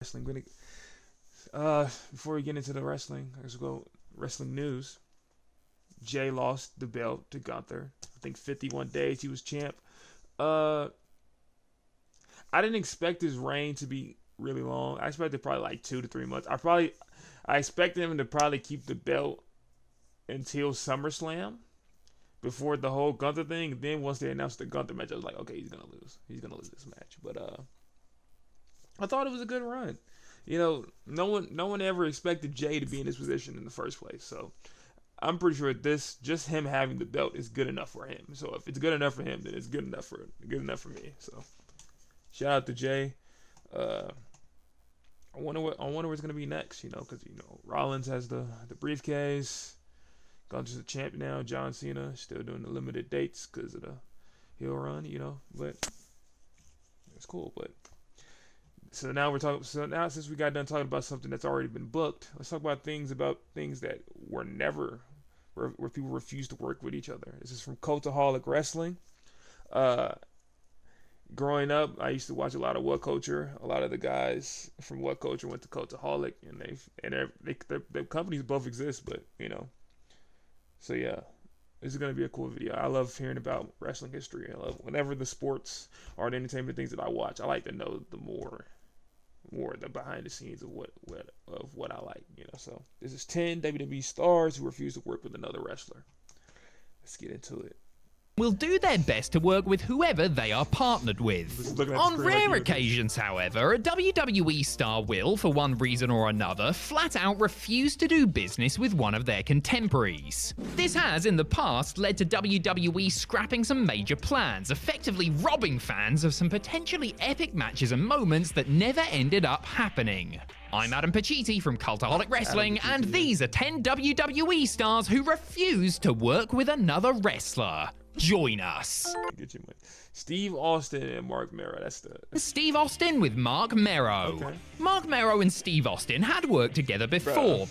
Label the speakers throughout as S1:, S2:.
S1: Wrestling. Before we get into the wrestling, let's go wrestling news. Jay lost the belt to Gunther. I think 51 days he was champ. I didn't expect his reign to be really long. I expected probably like 2 to 3 months. I expected him to probably keep the belt until SummerSlam before the whole Gunther thing. And then once they announced the Gunther match, I was like, okay, he's gonna lose. He's gonna lose this match. But I thought it was a good run. No one ever expected Jay to be in this position in the first place. So I'm pretty sure just him having the belt is good enough for him. So if it's good enough for him, then it's good enough for me. So shout out to Jay. I wonder what's gonna be next. Because Rollins has the briefcase. Gunther's the champ now. John Cena still doing the limited dates because of the heel run. But it's cool. But So now since we got done talking about something that's already been booked, let's talk about things that were never where people refused to work with each other. This is from Cultaholic Wrestling. Growing up, I used to watch a lot of What Culture. A lot of the guys from What Culture went to Cultaholic, and their companies both exist, but So yeah, this is gonna be a cool video. I love hearing about wrestling history. I love whenever the sports or the entertainment things that I watch. I like to know the more the behind the scenes of what I like. So this is 10 WWE stars who refuse to work with another wrestler. Let's get into it.
S2: Will do their best to work with whoever they are partnered with. On rare occasions, however, a WWE star will, for one reason or another, flat out refuse to do business with one of their contemporaries. This has, in the past, led to WWE scrapping some major plans, effectively robbing fans of some potentially epic matches and moments that never ended up happening. I'm Adam Pacitti from Cultaholic Wrestling, and these are 10 WWE stars who refuse to work with another wrestler. Join us.
S1: Steve Austin and Mark Mero.
S2: Steve Austin with Mark Mero.
S1: Okay.
S2: Mark Mero and Steve Austin had worked together before.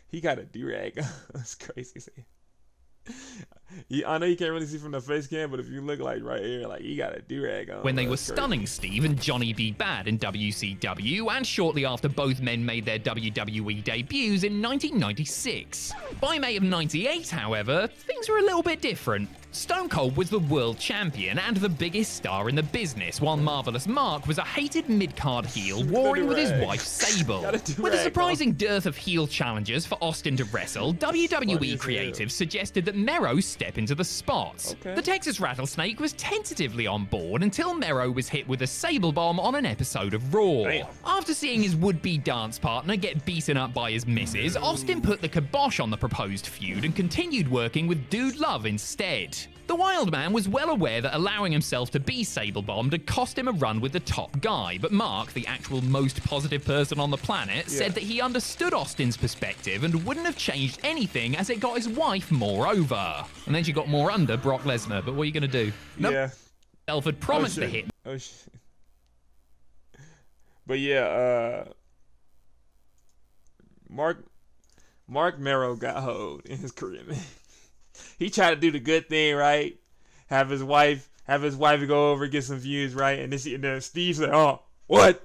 S1: He got a do-rag. That's crazy. I know you can't really see from the face cam, but if you look right here, he got a do-rag on.
S2: When they were stunning Steve and Johnny B. Bad in WCW, and shortly after both men made their WWE debuts in 1996. By May of '98, however, things were a little bit different. Stone Cold was the world champion and the biggest star in the business, while Marvelous Mark was a hated mid-card heel warring with his wife Sable. With a surprising dearth of heel challengers for Austin to wrestle, WWE creative suggested that Mero step into the spot. The Texas Rattlesnake was tentatively on board until Mero was hit with a Sable bomb on an episode of Raw. After seeing his would-be dance partner get beaten up by his missus, Austin put the kibosh on the proposed feud and continued working with Dude Love instead. The Wild Man was well aware that allowing himself to be Sable-bombed had cost him a run with the top guy, but Mark, the actual most positive person on the planet, said that he understood Austin's perspective and wouldn't have changed anything as it got his wife more over. And then she got more under Brock Lesnar, but what are you going to do? Elford promised to hit.
S1: Oh, shit. But yeah, Mark Mero got hoed in his career, man. He tried to do the good thing, right? Have his wife go over and get some views, right? And then Steve said, "Oh, what?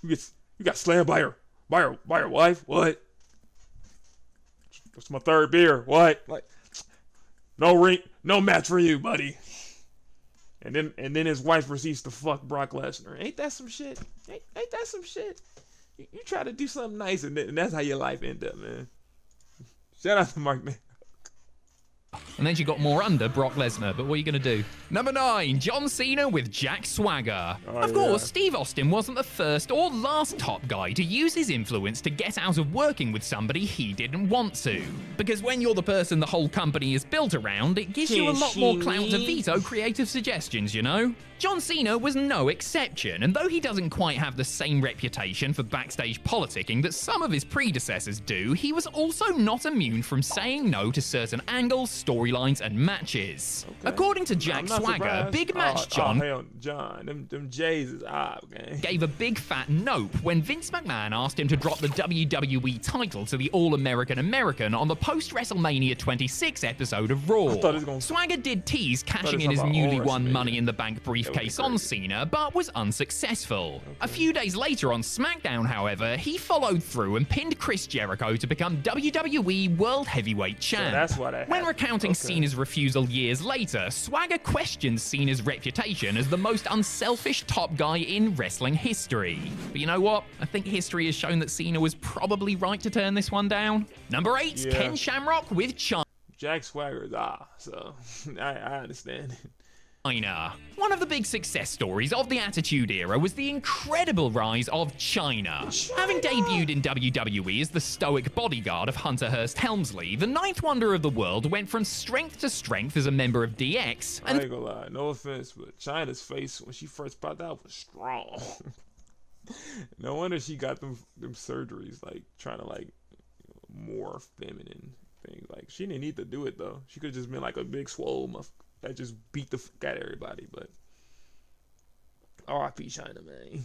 S1: You got slammed by your wife? What? That's my third beer. What? No match for you, buddy." And then his wife proceeds to fuck Brock Lesnar. Ain't that some shit? Ain't that some shit? You try to do something nice, and that's how your life end up, man. Shout out to Mark, man.
S2: And then she got more under Brock Lesnar, but what are you going to do? Number 9, John Cena with Jack Swagger. Of course, Steve Austin wasn't the first or last top guy to use his influence to get out of working with somebody he didn't want to. Because when you're the person the whole company is built around, it gives you a lot more clout to veto creative suggestions, John Cena was no exception, and though he doesn't quite have the same reputation for backstage politicking that some of his predecessors do, he was also not immune from saying no to certain angles, storylines, storylines and matches.
S1: Okay.
S2: According to Jack
S1: I'm not
S2: Swagger,
S1: surprised.
S2: Big Match John
S1: hell, John, them J's is odd, gang.
S2: gave a big fat nope when Vince McMahon asked him to drop the WWE title to the All-American American on the post-WrestleMania 26 episode of Raw.
S1: I thought it was gonna-
S2: Swagger did tease
S1: it was
S2: cashing in his
S1: about
S2: newly
S1: All
S2: won
S1: WrestleMania.
S2: Money in the Bank briefcase on
S1: crazy.
S2: Cena, but was unsuccessful. A few days later on SmackDown, however, he followed through and pinned Chris Jericho to become WWE World Heavyweight Champ.
S1: that's why that
S2: When
S1: happened.
S2: recounting
S1: Okay.
S2: Cena's refusal years later, Swagger questioned Cena's reputation as the most unselfish top guy in wrestling history. But you know what? I think history has shown that Cena was probably right to turn this one down. Number 8,
S1: Yeah.
S2: Ken Shamrock with China.
S1: Jack Swagger is so I understand.
S2: One of the big success stories of the Attitude Era was the incredible rise of Chyna. Having debuted in WWE as the stoic bodyguard of Hunter Hearst Helmsley, the ninth wonder of the world went from strength to strength as a member of DX,
S1: I ain't gonna lie, no offense, but Chyna's face when she first popped out was strong. No wonder she got them surgeries, like trying to like more feminine things. Like she didn't need to do it though. She could have just been like a big swole muff that just beat the fuck out of everybody. But R.I.P. Chyna, man.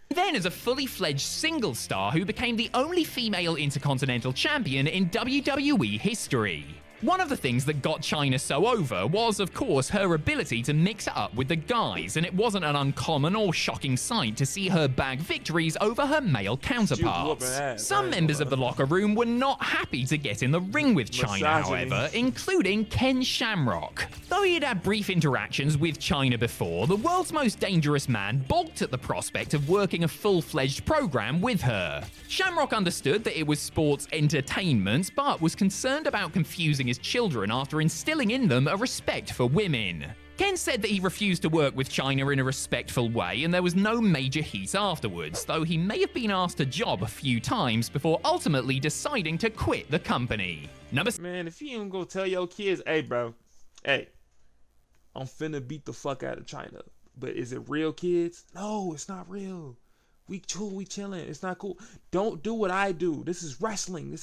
S2: then as a fully fledged single star who became the only female Intercontinental Champion in WWE history. One of the things that got Chyna so over was, of course, her ability to mix it up with the guys, and it wasn't an uncommon or shocking sight to see her bag victories over her male counterparts.
S1: whooping ass, I
S2: Some
S1: ain't
S2: members
S1: gonna
S2: of the locker room were not happy to get in the ring with Chyna,
S1: Misogyny.
S2: however, including Ken Shamrock. Though he had had brief interactions with Chyna before, the world's most dangerous man balked at the prospect of working a full-fledged program with her. Shamrock understood that it was sports entertainment, but was concerned about confusing his children after instilling in them a respect for women. Ken said that he refused to work with Chyna in a respectful way, and there was no major heat afterwards, though he may have been asked a job a few times before ultimately deciding to quit the company.
S1: Man, if you ain't gonna tell your kids, hey bro, hey, I'm finna beat the fuck out of Chyna. But is it real, kids? No, it's not real. We chilling. It's not cool. Don't do what I do. This is wrestling.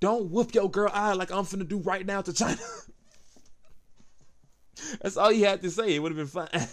S1: Don't whoop your girl eye like I'm finna do right now to Chyna. That's all you had to say. It would have been fine.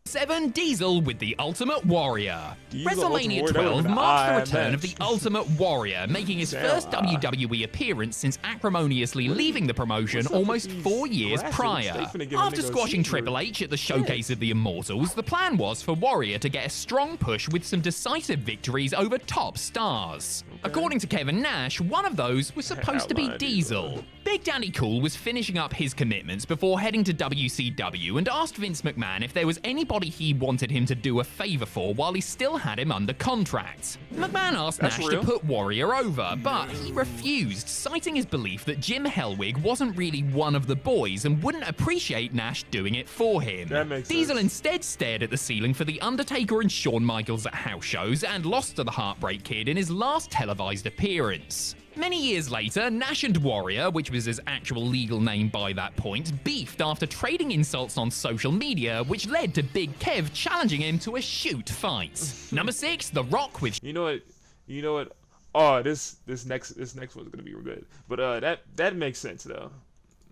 S2: 7. Diesel with the Ultimate Warrior.
S1: Diesel
S2: WrestleMania
S1: Ultimate Warrior,
S2: 12
S1: that would've
S2: marked the
S1: been an
S2: return
S1: odd
S2: of the
S1: match.
S2: Ultimate Warrior, making his first WWE appearance since acrimoniously leaving the promotion
S1: what's up with
S2: almost
S1: these
S2: 4 years
S1: graphics?
S2: prior.
S1: They finna give a
S2: After
S1: nigga a
S2: squashing
S1: seizure.
S2: Triple H at the Showcase of the Immortals, the plan was for Warrior to get a strong push with some decisive victories over top stars. According to Kevin Nash, one of those was supposed to be
S1: Outline
S2: Diesel.
S1: Diesel.
S2: Big Daddy Cool was finishing up his commitments before heading to WCW and asked Vince McMahon if there was anybody he wanted him to do a favor for while he still had him under contract. McMahon asked
S1: That's
S2: Nash
S1: real.
S2: to put Warrior over, but he refused, citing his belief that Jim Hellwig wasn't really one of the boys and wouldn't appreciate Nash doing it for him.
S1: That makes
S2: Diesel
S1: sense.
S2: instead stared at the ceiling for The Undertaker and Shawn Michaels at house shows and lost to the Heartbreak Kid in his last televised appearance. Many years later, Nash and Warrior, which was his actual legal name by that point, beefed after trading insults on social media, which led to Big Kev challenging him to a shoot fight. Number 6, The Rock with
S1: You know what? Oh, this next one's gonna be good. But that makes sense though.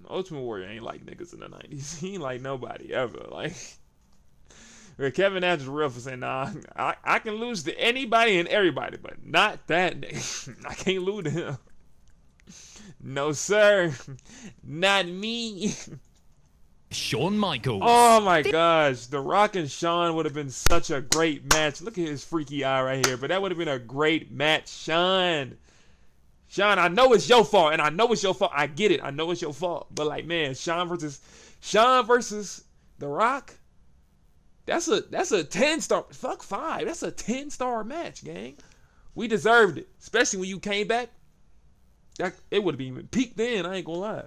S1: Ultimate Warrior ain't like niggas in the 90s. He ain't like nobody ever. Like Kevin Nash is real for saying, nah, I can lose to anybody and everybody, but not that nigga. I can't lose to him. No sir, not me.
S2: Shawn Michaels.
S1: Oh my gosh, The Rock and Shawn would have been such a great match. Look at his freaky eye right here, but that would have been a great match. Shawn, I know it's your fault, and I know it's your fault. I get it. I know it's your fault, but like, man, Shawn versus The Rock. That's a 10-star. Fuck 5. That's a 10-star match, gang. We deserved it, especially when you came back. It would have been peaked then. I ain't gonna lie.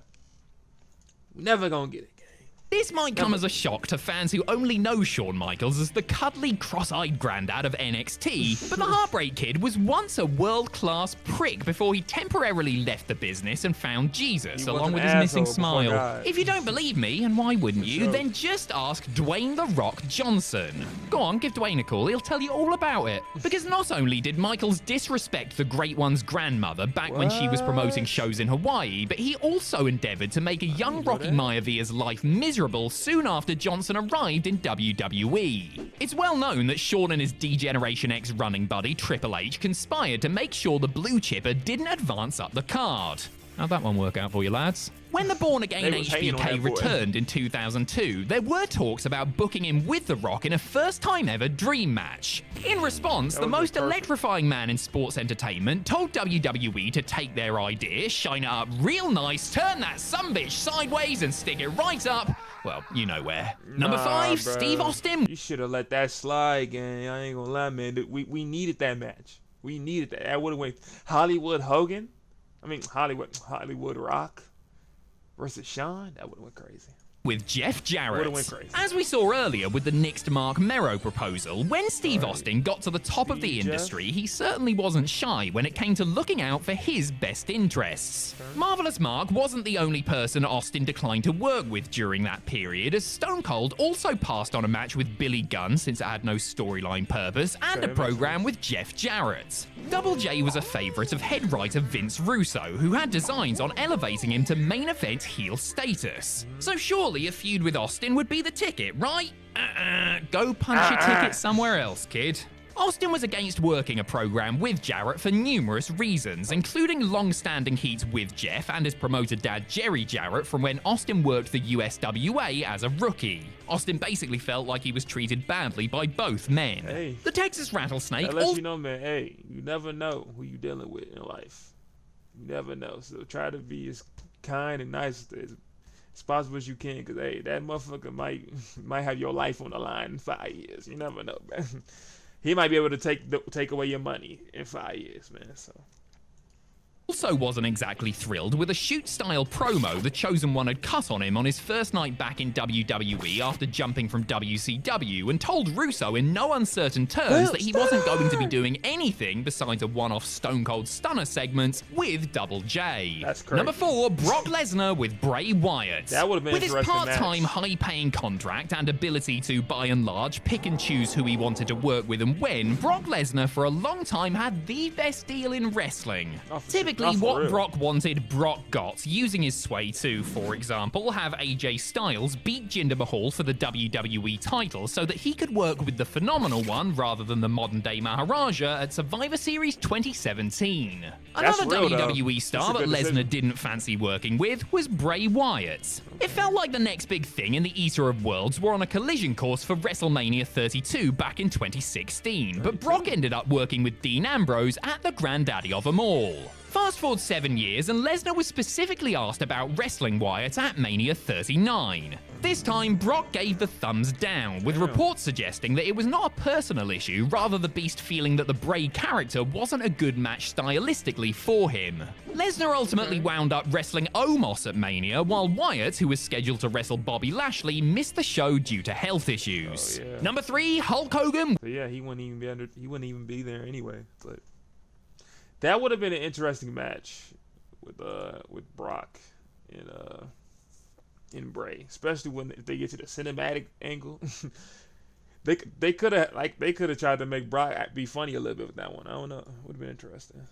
S1: Never gonna get it, gang.
S2: This might come as a shock to fans who only know Shawn Michaels as the cuddly, cross-eyed granddad of NXT, but the Heartbreak Kid was once a world-class prick before he temporarily left the business and found Jesus, along with his missing smile. If you don't believe me, and why wouldn't you, then just ask Dwayne "The Rock" Johnson. Go on, give Dwayne a call, he'll tell you all about it. Because not only did Michaels disrespect the Great One's grandmother back when she was promoting shows in Hawaii, but he also endeavored to make a young Rocky Maevia's life miserable soon after Johnson arrived in WWE. It's well known that Shawn and his D-Generation X running buddy Triple H conspired to make sure the blue chipper didn't advance up the card. How'd that one work out for you, lads? When the Born Again HBK returned in 2002, there were talks about booking him with The Rock in a first-time ever dream match. In response, the most electrifying man in sports entertainment told WWE to take their idea, shine it up real nice, turn that sumbitch sideways and stick it right up, well, you know where. Number 5, bro. Steve Austin.
S1: You should have let that slide, gang. I ain't gonna lie, man. We needed that match. We needed that. That would have went Hollywood Hogan. Hollywood Rock versus Shawn. That would have went crazy.
S2: With Jeff Jarrett. As we saw earlier with the nixed Mark Mero proposal, when Steve Austin got to the top of the industry, he certainly wasn't shy when it came to looking out for his best interests. Marvelous Mark wasn't the only person Austin declined to work with during that period, as Stone Cold also passed on a match with Billy Gunn since it had no storyline purpose, and a program with Jeff Jarrett. Double J was a favourite of head writer Vince Russo, who had designs on elevating him to main event heel status. So surely a feud with Austin would be the ticket, right? Go punch your ticket somewhere else, kid. Austin was against working a program with Jarrett for numerous reasons, including long-standing heat with Jeff and his promoter dad Jerry Jarrett from when Austin worked the USWA as a rookie. Austin basically felt like he was treated badly by both men.
S1: Hey,
S2: the Texas Rattlesnake...
S1: Unless you know, man, hey, you never know who you're dealing with in life. You never know, so try to be as kind and nice as possible as you can, because, hey, that motherfucker might have your life on the line in 5 years. You never know, man. He might be able to take away your money in 5 years, man. So.
S2: Also wasn't exactly thrilled with a shoot-style promo the Chosen One had cut on him on his first night back in WWE after jumping from WCW, and told Russo in no uncertain terms that he wasn't going to be doing anything besides a one-off Stone Cold Stunner segment with Double J.
S1: That's crazy.
S2: Number 4, Brock Lesnar with Bray Wyatt.
S1: That would have been
S2: with his part-time,
S1: match.
S2: High-paying contract and ability to, by and large, pick and choose who he wanted to work with and when, Brock Lesnar for a long time had the best deal in wrestling. Typically, what Brock wanted, Brock got, using his sway to, for example, have AJ Styles beat Jinder Mahal for the WWE title so that he could work with the Phenomenal One rather than the modern-day Maharaja at Survivor Series 2017. Another WWE star that Lesnar didn't fancy working with was Bray Wyatt. It felt like the next big thing in the Eater of Worlds were on a collision course for WrestleMania 32 back in 2016, but Brock ended up working with Dean Ambrose at the granddaddy of them all. Fast forward 7 years, and Lesnar was specifically asked about wrestling Wyatt at Mania 39. This time, Brock gave the thumbs down, with reports suggesting that it was not a personal issue, rather the Beast feeling that the Bray character wasn't a good match stylistically for him. Lesnar ultimately wound up wrestling Omos at Mania, while Wyatt, who was scheduled to wrestle Bobby Lashley, missed the show due to health issues. Number 3, Hulk Hogan.
S1: So yeah, he wouldn't even be there anyway, but that would have been an interesting match with Brock and Bray, especially if they get to the cinematic angle. they could have tried to make Brock be funny a little bit with that one. I don't know. It would have been interesting.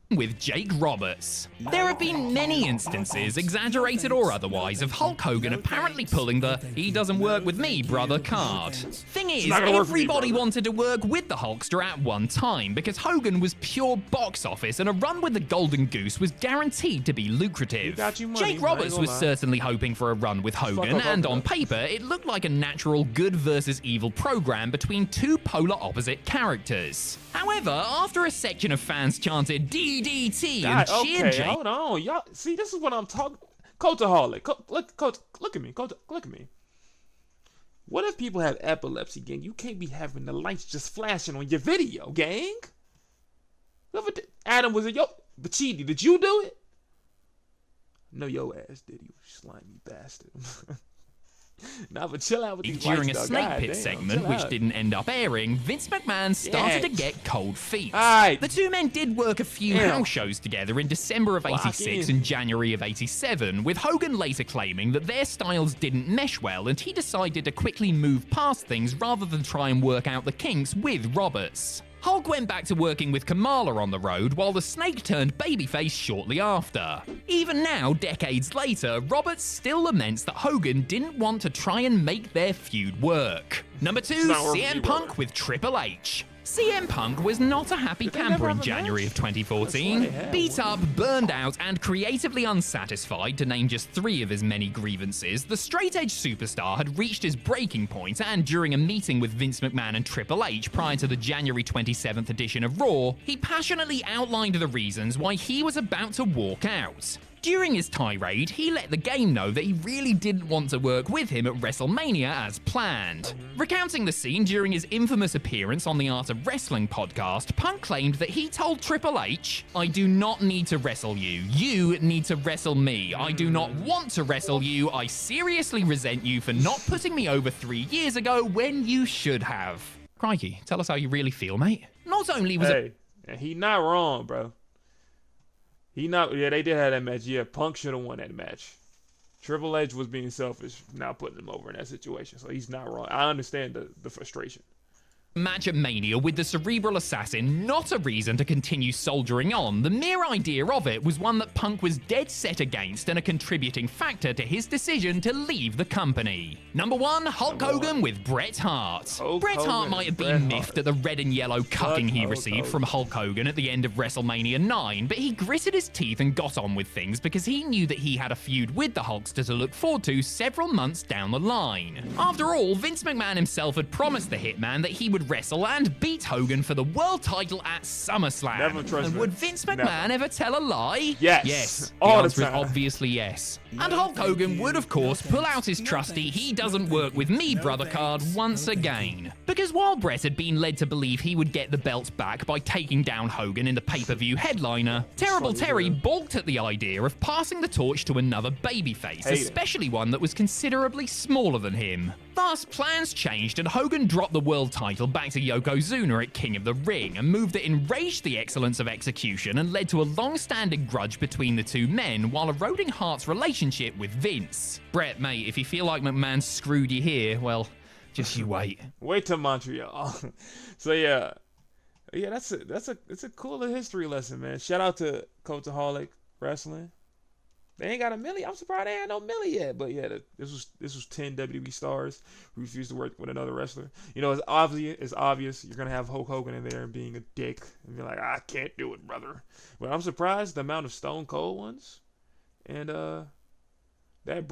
S2: With Jake Roberts. There have been many instances, exaggerated or otherwise, of Hulk Hogan apparently pulling the "he doesn't work with me, brother" card. Thing is, everybody wanted to work with the Hulkster at one time, because Hogan was pure box office and a run with the Golden Goose was guaranteed to be lucrative. Jake Roberts was certainly hoping for a run with Hogan, and on paper, it looked like a natural good versus evil program between two polar opposite characters. However, after a section of fans chanted DDT and cheered Jake...
S1: hold on, y'all. See, this is what I'm talking... Cultaholic. Look at me. Look at me. What if people have epilepsy, gang? You can't be having the lights just flashing on your video, gang. Adam, was it yo... Bachidi, did you do it? No, your ass did, you slimy bastard. Nah, but chill out with these
S2: During a
S1: lights, though.
S2: Snake
S1: God
S2: Pit
S1: damn,
S2: segment,
S1: chill
S2: which
S1: out.
S2: didn't end up airing, Vince McMahon started to
S1: Yeah.
S2: get cold feet.
S1: Alright.
S2: The two men did work a few
S1: Damn.
S2: house shows together in December of
S1: Lock
S2: 86
S1: in.
S2: and January of 87, with Hogan later claiming that their styles didn't mesh well and he decided to quickly move past things rather than try and work out the kinks with Roberts. Hulk went back to working with Kamala on the road, while the Snake turned babyface shortly after. Even now, decades later, Roberts still laments that Hogan didn't want to try and make their feud work. Number 2,
S1: not working
S2: CM
S1: for you,
S2: Punk
S1: brother.
S2: with Triple H. CM Punk was not a happy
S1: Did they
S2: camper
S1: never
S2: in
S1: have a
S2: January
S1: match?
S2: of 2014.
S1: That's why they had
S2: Beat
S1: one.
S2: up, burned out, and creatively unsatisfied, to name just 3 of his many grievances, the straight-edge superstar had reached his breaking point, and during a meeting with Vince McMahon and Triple H prior to the January 27th edition of Raw, he passionately outlined the reasons why he was about to walk out. During his tirade, he let the game know that he really didn't want to work with him at WrestleMania as planned. Recounting the scene during his infamous appearance on the Art of Wrestling podcast, Punk claimed that he told Triple H, "I do not need to wrestle you. You need to wrestle me. I do not want to wrestle you. I seriously resent you for not putting me over 3 years ago when you should have." Crikey, tell us how you really feel, mate. Not only was it
S1: Hey, he not wrong, bro. Yeah, they did have that match. Yeah, Punk should have won that match. Triple H was being selfish, now putting him over in that situation. So he's not wrong. I understand the frustration.
S2: match at Mania with the Cerebral Assassin not a reason to continue soldiering on. The mere idea of it was one that Punk was dead set against and a contributing factor to his decision to leave the company. Number 1, Hulk Hogan with Bret Hart. Bret Hart might have been miffed at the red and yellow cucking he received from Hulk Hogan at the end of WrestleMania 9, but he gritted his teeth and got on with things because he knew that he had a feud with the Hulkster to look forward to several months down the line. After all, Vince McMahon himself had promised the Hitman that he would wrestle and beat Hogan for the world title at SummerSlam.
S1: Never trust
S2: And would
S1: Vince.
S2: Vince McMahon ever tell a lie?
S1: Yes.
S2: Yes.
S1: All the
S2: answer is
S1: time.
S2: obviously yes. And Hulk Hogan would, of course, pull out his trusty "he doesn't work with me" brother card once again. Because while Bret had been led to believe he would get the belt back by taking down Hogan in the pay-per-view headliner, Terrible Terry balked at the idea of passing the torch to another babyface,
S1: Hate it.
S2: especially one that was considerably smaller than him. Thus, plans changed and Hogan dropped the world title back to Yokozuna at King of the Ring, a move that enraged the excellence of execution and led to a long-standing grudge between the two men while eroding Hart's relationship with Vince. Bret, mate, if you feel like McMahon screwed you here, well, just you wait.
S1: Wait till Montreal. So yeah, it's a cool history lesson, man. Shout out to Cultaholic Wrestling. They ain't got a Millie. I'm surprised they ain't no Millie yet. But yeah, this was 10 WWE stars who refused to work with another wrestler. You know, it's obvious you're gonna have Hulk Hogan in there and being a dick and be like, I can't do it, brother. But I'm surprised the amount of Stone Cold ones and